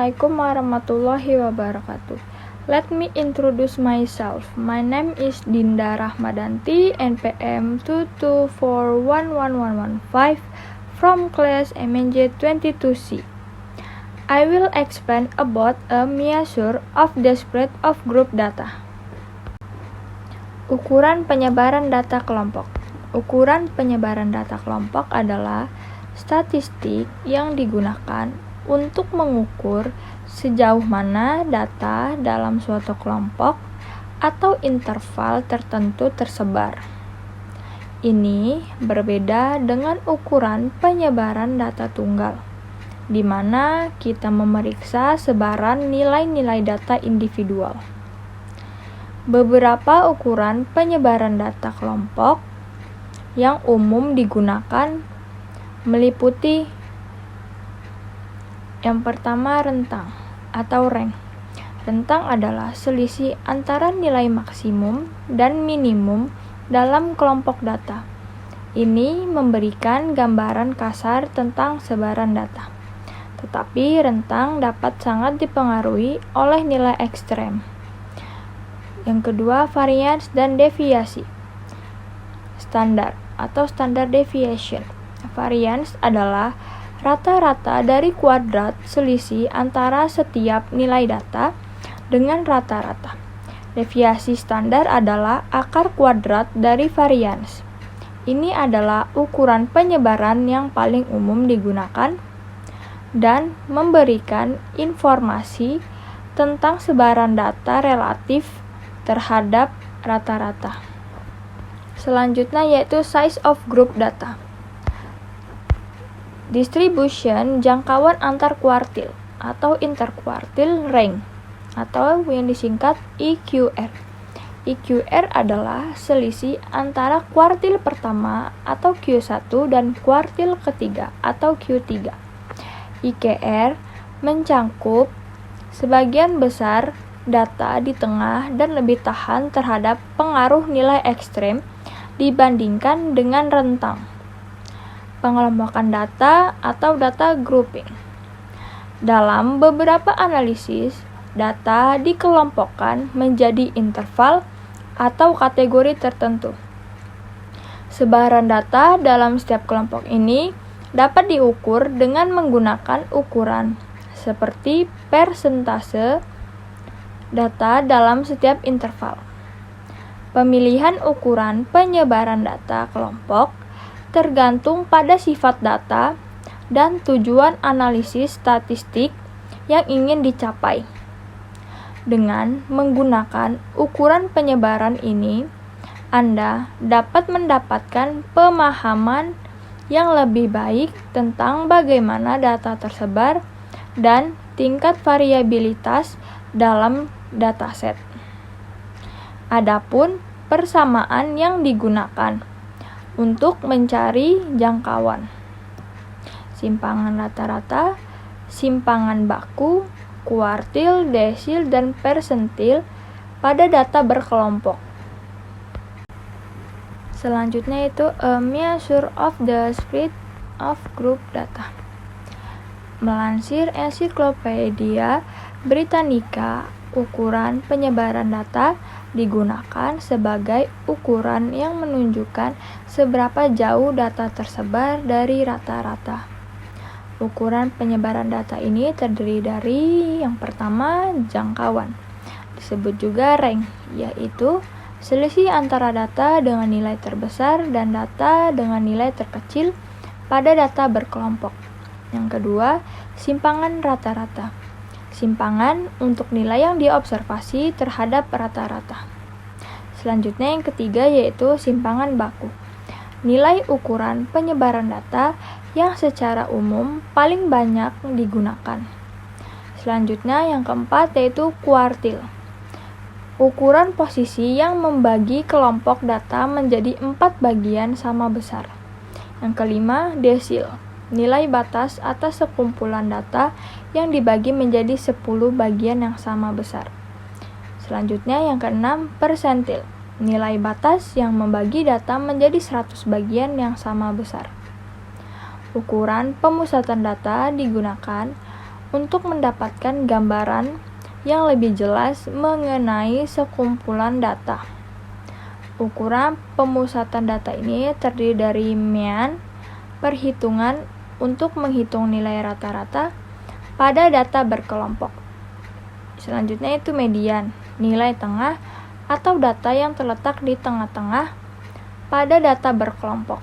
Assalamualaikum warahmatullahi wabarakatuh. Let me introduce myself. My name is Dinda Rahmadanti, NPM 2241115 from class MNJ 22C. I will explain about a measure of the spread of group data. Ukuran penyebaran data kelompok. Ukuran penyebaran data kelompok adalah statistik yang digunakan untuk mengukur sejauh mana data dalam suatu kelompok atau interval tertentu tersebar. Ini berbeda dengan ukuran penyebaran data tunggal, di mana kita memeriksa sebaran nilai-nilai data individual. Beberapa ukuran penyebaran data kelompok yang umum digunakan meliputi yang pertama, rentang atau rank. Rentang adalah selisih antara nilai maksimum dan minimum dalam kelompok data. Ini memberikan gambaran kasar tentang sebaran data. Tetapi rentang dapat sangat dipengaruhi oleh nilai ekstrem. Yang kedua, varians dan deviasi. Standar atau standard deviation. Varians adalah rata-rata dari kuadrat selisih antara setiap nilai data dengan rata-rata. Deviasi standar adalah akar kuadrat dari varians. Ini adalah ukuran penyebaran yang paling umum digunakan dan memberikan informasi tentang sebaran data relatif terhadap rata-rata. Selanjutnya yaitu size of group data. Distribution jangkauan antar kuartil atau interkuartil rank atau yang disingkat EQR. EQR adalah selisih antara kuartil pertama atau Q1 dan kuartil ketiga atau Q3. EQR mencangkup sebagian besar data di tengah dan lebih tahan terhadap pengaruh nilai ekstrem dibandingkan dengan rentang. Pengelompokan data atau data grouping. Dalam beberapa analisis, data dikelompokkan menjadi interval atau kategori tertentu. Sebaran data dalam setiap kelompok ini dapat diukur dengan menggunakan ukuran seperti persentase data dalam setiap interval. Pemilihan ukuran penyebaran data kelompok tergantung pada sifat data dan tujuan analisis statistik yang ingin dicapai. Dengan menggunakan ukuran penyebaran ini, Anda dapat mendapatkan pemahaman yang lebih baik tentang bagaimana data tersebar dan tingkat variabilitas dalam dataset. Adapun persamaan yang digunakan untuk mencari jangkauan. Simpangan rata-rata, simpangan baku, kuartil, desil, dan persentil pada data berkelompok. Selanjutnya itu a measure of the spread of group data. Melansir Ensiklopedia Britannica, ukuran penyebaran data digunakan sebagai ukuran yang menunjukkan seberapa jauh data tersebar dari rata-rata. Ukuran penyebaran data ini terdiri dari yang pertama, jangkauan. Disebut juga rank, yaitu selisih antara data dengan nilai terbesar dan data dengan nilai terkecil pada data berkelompok. Yang kedua, simpangan rata-rata. Simpangan untuk nilai yang diobservasi terhadap rata-rata. Selanjutnya yang ketiga yaitu simpangan baku. Nilai ukuran penyebaran data yang secara umum paling banyak digunakan. Selanjutnya yang keempat yaitu kuartil. Ukuran posisi yang membagi kelompok data menjadi 4 bagian sama besar. Yang kelima, desil. Nilai batas atas sekumpulan data yang dibagi menjadi 10 bagian yang sama besar. Selanjutnya yang keenam, persentil. Nilai batas yang membagi data menjadi 100 bagian yang sama besar. Ukuran pemusatan data digunakan untuk mendapatkan gambaran yang lebih jelas mengenai sekumpulan data. Ukuran pemusatan data ini terdiri dari mean, perhitungan untuk menghitung nilai rata-rata pada data berkelompok. Selanjutnya itu median, nilai tengah atau data yang terletak di tengah-tengah pada data berkelompok.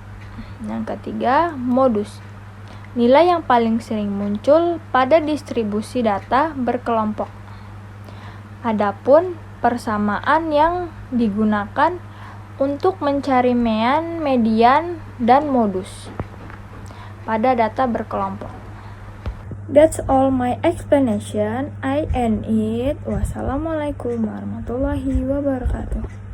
Yang ketiga, modus, nilai yang paling sering muncul pada distribusi data berkelompok. Adapun persamaan yang digunakan untuk mencari mean, median, dan modus pada data berkelompok. That's all my explanation. I end it. Wassalamualaikum warahmatullahi wabarakatuh.